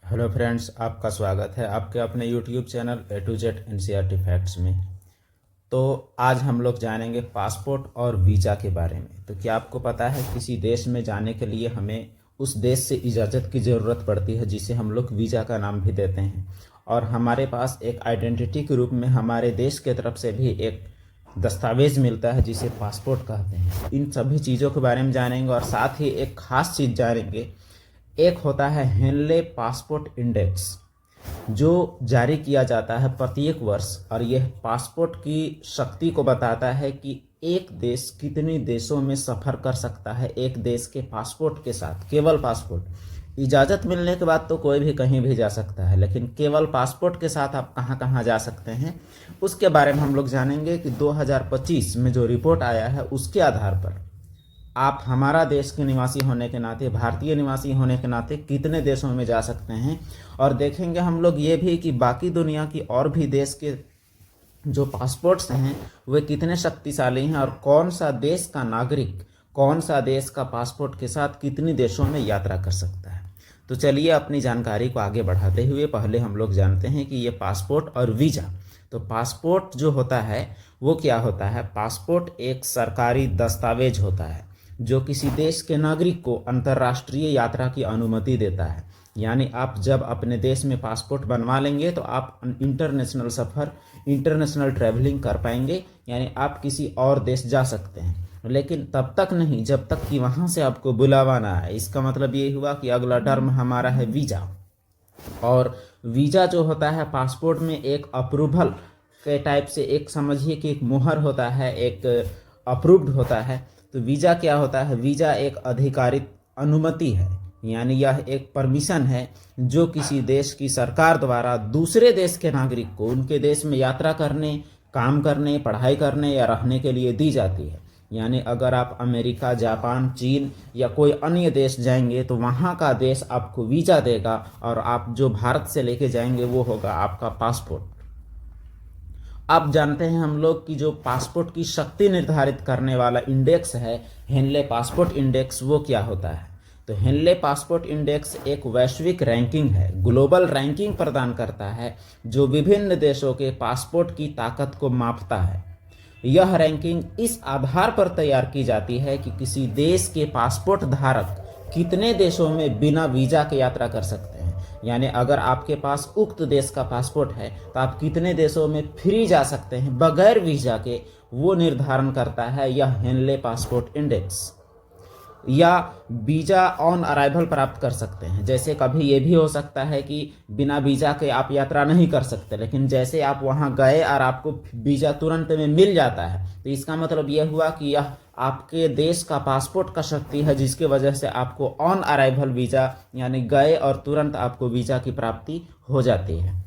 Hello friends, आपका स्वागत है आपके अपने YouTube channel A to Z NCERT facts में। तो आज हम लोग जानेंगे पासपोर्ट और वीज़ा के बारे में। तो क्या आपको पता है किसी देश में जाने के लिए हमें उस देश से इजाज़त की ज़रूरत पड़ती है, जिसे हम लोग वीज़ा का नाम भी देते हैं। और हमारे पास एक आइडेंटिटी के रूप में हमारे देश के तरफ से भी एक दस्तावेज़ मिलता है जिसे पासपोर्ट कहते हैं। इन सभी चीज़ों के बारे में जानेंगे और साथ ही एक ख़ास चीज़ जानेंगे। एक होता है हेनले पासपोर्ट इंडेक्स, जो जारी किया जाता है प्रत्येक वर्ष, और यह पासपोर्ट की शक्ति को बताता है कि एक देश कितने देशों में सफ़र कर सकता है एक देश के पासपोर्ट के साथ। केवल पासपोर्ट, इजाज़त मिलने के बाद तो कोई भी कहीं भी जा सकता है, लेकिन केवल पासपोर्ट के साथ आप कहाँ कहाँ जा सकते हैं उसके बारे में हम लोग जानेंगे कि 2025 में जो रिपोर्ट आया है उसके आधार पर आप हमारा देश के निवासी होने के नाते, भारतीय निवासी होने के नाते कितने देशों में जा सकते हैं। और देखेंगे हम लोग ये भी कि बाकी दुनिया की और भी देश के जो पासपोर्ट्स हैं वे कितने शक्तिशाली हैं, और कौन सा देश का नागरिक कौन सा देश का पासपोर्ट के साथ कितने देशों में यात्रा कर सकता है। तो चलिए अपनी जानकारी को आगे बढ़ाते हुए पहले हम लोग जानते हैं कि ये पासपोर्ट और वीज़ा। तो पासपोर्ट जो होता है वो क्या होता है? पासपोर्ट एक सरकारी दस्तावेज होता है जो किसी देश के नागरिक को अंतर्राष्ट्रीय यात्रा की अनुमति देता है। यानी आप जब अपने देश में पासपोर्ट बनवा लेंगे तो आप इंटरनेशनल सफ़र, इंटरनेशनल ट्रैवलिंग कर पाएंगे, यानी आप किसी और देश जा सकते हैं। लेकिन तब तक नहीं जब तक कि वहाँ से आपको बुलावा ना आए। इसका मतलब ये हुआ कि अगला टर्म हमारा है वीज़ा। और वीज़ा जो होता है पासपोर्ट में एक अप्रूवल के टाइप से, एक समझिए कि एक मुहर होता है, एक अप्रूव्ड होता है। तो वीज़ा क्या होता है? वीज़ा एक अधिकारित अनुमति है, यानी यह एक परमिशन है जो किसी देश की सरकार द्वारा दूसरे देश के नागरिक को उनके देश में यात्रा करने, काम करने, पढ़ाई करने या रहने के लिए दी जाती है। यानी अगर आप अमेरिका, जापान, चीन या कोई अन्य देश जाएंगे तो वहाँ का देश आपको वीज़ा देगा, और आप जो भारत से लेके जाएंगे वो होगा आपका पासपोर्ट। अब जानते हैं हम लोग कि जो पासपोर्ट की शक्ति निर्धारित करने वाला इंडेक्स है हेनले पासपोर्ट इंडेक्स, वो क्या होता है। तो हेनले पासपोर्ट इंडेक्स एक वैश्विक रैंकिंग है, ग्लोबल रैंकिंग प्रदान करता है जो विभिन्न देशों के पासपोर्ट की ताकत को मापता है। यह रैंकिंग इस आधार पर तैयार की जाती है कि किसी देश के पासपोर्ट धारक कितने देशों में बिना वीज़ा के यात्रा कर सकते हैं। यानी अगर आपके पास उक्त देश का पासपोर्ट है तो आप कितने देशों में फ्री जा सकते हैं बगैर वीज़ा के, वो निर्धारण करता है यह हेनले पासपोर्ट इंडेक्स। या वीज़ा ऑन अराइवल प्राप्त कर सकते हैं। जैसे कभी ये भी हो सकता है कि बिना वीज़ा के आप यात्रा नहीं कर सकते, लेकिन जैसे आप वहाँ गए और आपको वीज़ा तुरंत में मिल जाता है, तो इसका मतलब यह हुआ कि यह आपके देश का पासपोर्ट का शक्ति है, जिसके वजह से आपको ऑन अराइवल वीज़ा, यानी गए और तुरंत आपको वीज़ा की प्राप्ति हो जाती है।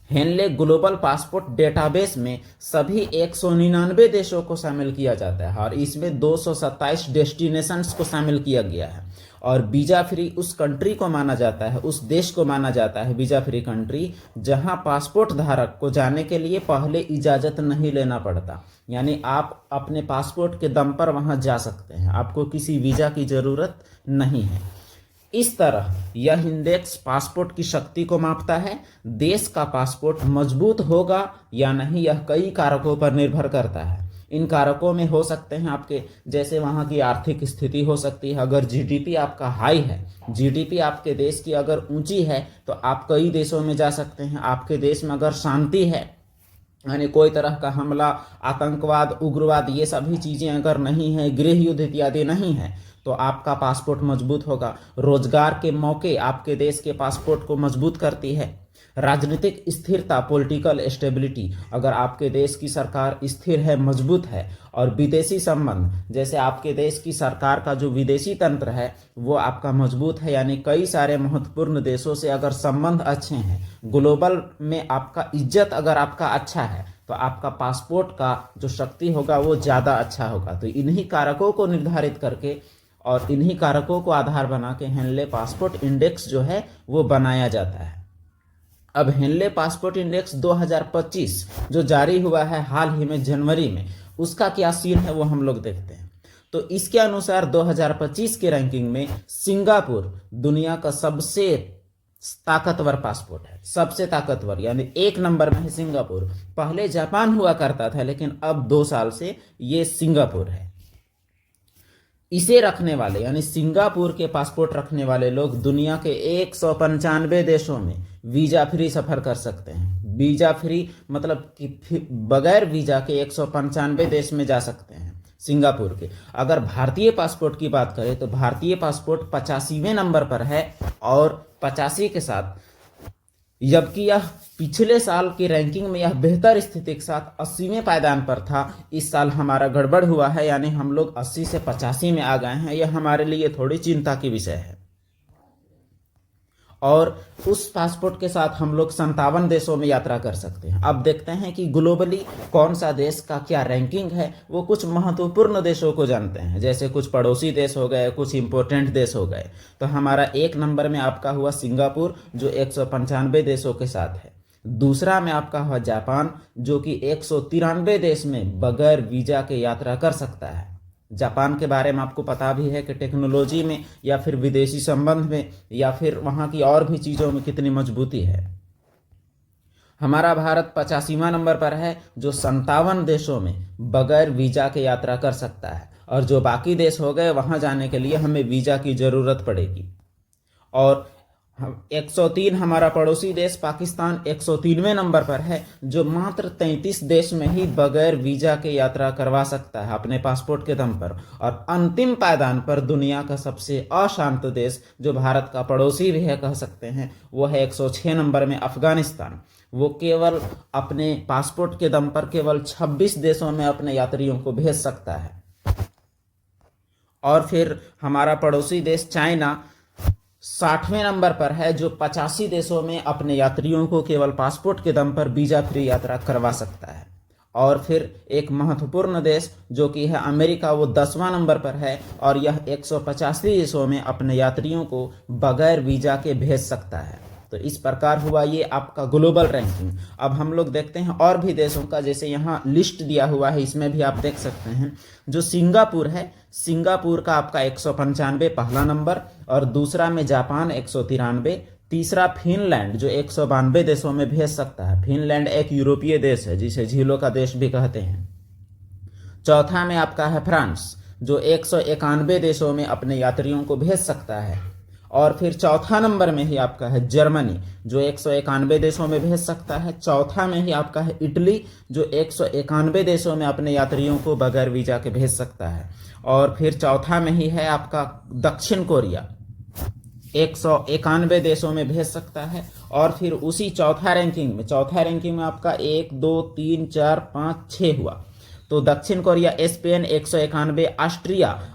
हेनले ग्लोबल पासपोर्ट डेटाबेस में सभी 199 देशों को शामिल किया जाता है, और इसमें 227 डेस्टिनेशंस को शामिल किया गया है। और वीज़ा फ्री उस कंट्री को माना जाता है, उस देश को माना जाता है वीज़ा फ्री कंट्री, जहां पासपोर्ट धारक को जाने के लिए पहले इजाज़त नहीं लेना पड़ता। यानी आप अपने पासपोर्ट के दम पर वहां जा सकते हैं, आपको किसी वीज़ा की ज़रूरत नहीं है। इस तरह यह इंडेक्स पासपोर्ट की शक्ति को मापता है। देश का पासपोर्ट मजबूत होगा या नहीं, यह कई कारकों पर निर्भर करता है। इन कारकों में हो सकते हैं आपके, जैसे वहाँ की आर्थिक स्थिति हो सकती है। अगर जीडीपी आपका हाई है, जीडीपी आपके देश की अगर ऊंची है, तो आप कई देशों में जा सकते हैं। आपके देश में अगर शांति है, यानी कोई तरह का हमला, आतंकवाद, उग्रवाद, ये सभी चीज़ें अगर नहीं है, गृह युद्ध इत्यादि नहीं है, तो आपका पासपोर्ट मजबूत होगा। रोजगार के मौके आपके देश के पासपोर्ट को मजबूत करती है। राजनीतिक स्थिरता, पॉलिटिकल स्टेबिलिटी, अगर आपके देश की सरकार स्थिर है, मजबूत है। और विदेशी संबंध, जैसे आपके देश की सरकार का जो विदेशी तंत्र है वो आपका मजबूत है, यानी कई सारे महत्वपूर्ण देशों से अगर संबंध अच्छे हैं, ग्लोबल में आपका इज्जत अगर आपका अच्छा है, तो आपका पासपोर्ट का जो शक्ति होगा वो ज़्यादा अच्छा होगा। तो इन्हीं कारकों को निर्धारित करके और इन्हीं कारकों को आधार बना के हेनले पासपोर्ट इंडेक्स जो है वो बनाया जाता है। अब हेनले पासपोर्ट इंडेक्स 2025 जो जारी हुआ है हाल ही में जनवरी में, उसका क्या सीन है वो हम लोग देखते हैं। तो इसके अनुसार 2025 के रैंकिंग में सिंगापुर दुनिया का सबसे ताकतवर पासपोर्ट है, सबसे ताकतवर, यानी एक नंबर में है सिंगापुर। पहले जापान हुआ करता था, लेकिन अब 2 साल से ये सिंगापुर है। इसे रखने वाले यानी सिंगापुर के पासपोर्ट रखने वाले लोग दुनिया के 195 देशों में वीजा फ्री सफर कर सकते हैं। वीजा फ्री मतलब कि बगैर वीजा के 195 देश में जा सकते हैं सिंगापुर के। अगर भारतीय पासपोर्ट की बात करें तो भारतीय पासपोर्ट 85वें नंबर पर है, और 85 के साथ, जबकि यह पिछले साल की रैंकिंग में यह बेहतर स्थिति के साथ 80वें पायदान पर था। इस साल हमारा गड़बड़ हुआ है, यानी हम लोग 80 से 85 में आ गए हैं। यह हमारे लिए थोड़ी चिंता की विषय है। और उस पासपोर्ट के साथ हम लोग 57 देशों में यात्रा कर सकते हैं। अब देखते हैं कि ग्लोबली कौन सा देश का क्या रैंकिंग है। वो कुछ महत्वपूर्ण देशों को जानते हैं, जैसे कुछ पड़ोसी देश हो गए, कुछ इंपोर्टेंट देश हो गए। तो हमारा 1 नंबर में आपका हुआ सिंगापुर, जो 195 देशों के साथ है। दूसरा में आपका हुआ जापान, जो कि 193 देश में बगैर वीजा के यात्रा कर सकता है। जापान के बारे में आपको पता भी है कि टेक्नोलॉजी में या फिर विदेशी संबंध में या फिर वहाँ की और भी चीज़ों में कितनी मजबूती है। हमारा भारत 85वां नंबर पर है, जो 57 देशों में बगैर वीजा के यात्रा कर सकता है। और जो बाकी देश हो गए, वहाँ जाने के लिए हमें वीजा की ज़रूरत पड़ेगी। और 103 हमारा पड़ोसी देश पाकिस्तान 103वें नंबर पर है, जो मात्र 33 देश में ही बगैर वीजा के यात्रा करवा सकता है अपने पासपोर्ट के दम पर। और अंतिम पायदान पर दुनिया का सबसे अशांत देश, जो भारत का पड़ोसी भी है कह सकते हैं, वो है 106 नंबर में अफगानिस्तान। वो केवल अपने पासपोर्ट के दम पर केवल 26 देशों में अपने यात्रियों को भेज सकता है। और फिर हमारा पड़ोसी देश चाइना 60वें नंबर पर है, जो 85 देशों में अपने यात्रियों को केवल पासपोर्ट के दम पर वीजा फ्री यात्रा करवा सकता है। और फिर एक महत्वपूर्ण देश जो कि है अमेरिका, वो 10वां नंबर पर है, और यह 185 देशों में अपने यात्रियों को बगैर वीजा के भेज सकता है। तो इस प्रकार हुआ ये आपका ग्लोबल रैंकिंग। अब हम लोग देखते हैं और भी देशों का, जैसे यहाँ लिस्ट दिया हुआ है, इसमें भी आप देख सकते हैं। जो सिंगापुर है, सिंगापुर का आपका 195 पहला नंबर, और दूसरा में जापान 193, तीसरा फिनलैंड जो 192 देशों में भेज सकता है। फिनलैंड एक यूरोपीय देश है, जिसे झीलों का देश भी कहते हैं। चौथा में आपका है फ्रांस, जो 191 देशों में अपने यात्रियों को भेज सकता है। और फिर चौथा नंबर में ही आपका है जर्मनी, जो 191 देशों में भेज सकता है। चौथा में ही आपका है इटली, जो 191 देशों में अपने यात्रियों को बगैर वीजा के भेज सकता है। और फिर चौथा में ही है आपका दक्षिण कोरिया, 191 देशों में भेज सकता है। और फिर उसी चौथा रैंकिंग में आपका 1 2 3 4 5 6 हुआ। तो दक्षिण कोरिया, स्पेन 191,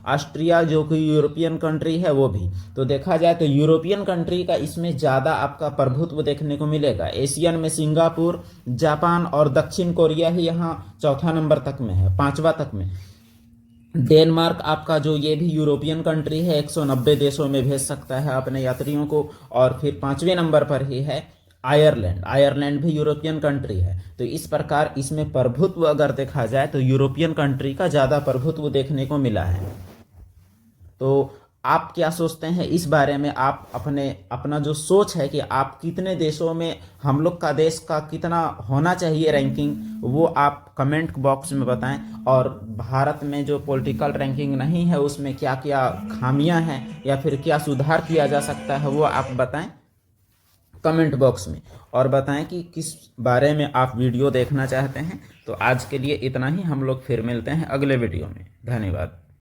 ऑस्ट्रिया जो कि यूरोपियन कंट्री है वो भी। तो देखा जाए तो यूरोपियन कंट्री का इसमें ज़्यादा आपका प्रभुत्व देखने को मिलेगा। एशियन में सिंगापुर, जापान और दक्षिण कोरिया ही यहाँ चौथा नंबर तक में है, 5वां तक में। डेनमार्क आपका जो ये भी यूरोपियन कंट्री है, 190 देशों में भेज सकता है अपने यात्रियों को। और फिर 5वें नंबर पर ही है आयरलैंड भी यूरोपियन कंट्री है। तो इस प्रकार इसमें प्रभुत्व अगर देखा जाए तो यूरोपियन कंट्री का ज़्यादा प्रभुत्व देखने को मिला है। तो आप क्या सोचते हैं इस बारे में? आप अपना जो सोच है कि आप कितने देशों में, हम लोग का देश का कितना होना चाहिए रैंकिंग, वो आप कमेंट बॉक्स में बताएं। और भारत में जो पॉलिटिकल रैंकिंग नहीं है उसमें क्या क्या खामियां हैं या फिर क्या सुधार किया जा सकता है, वो आप बताएं कमेंट बॉक्स में। और बताएं कि किस बारे में आप वीडियो देखना चाहते हैं। तो आज के लिए इतना ही, हम लोग फिर मिलते हैं अगले वीडियो में। धन्यवाद।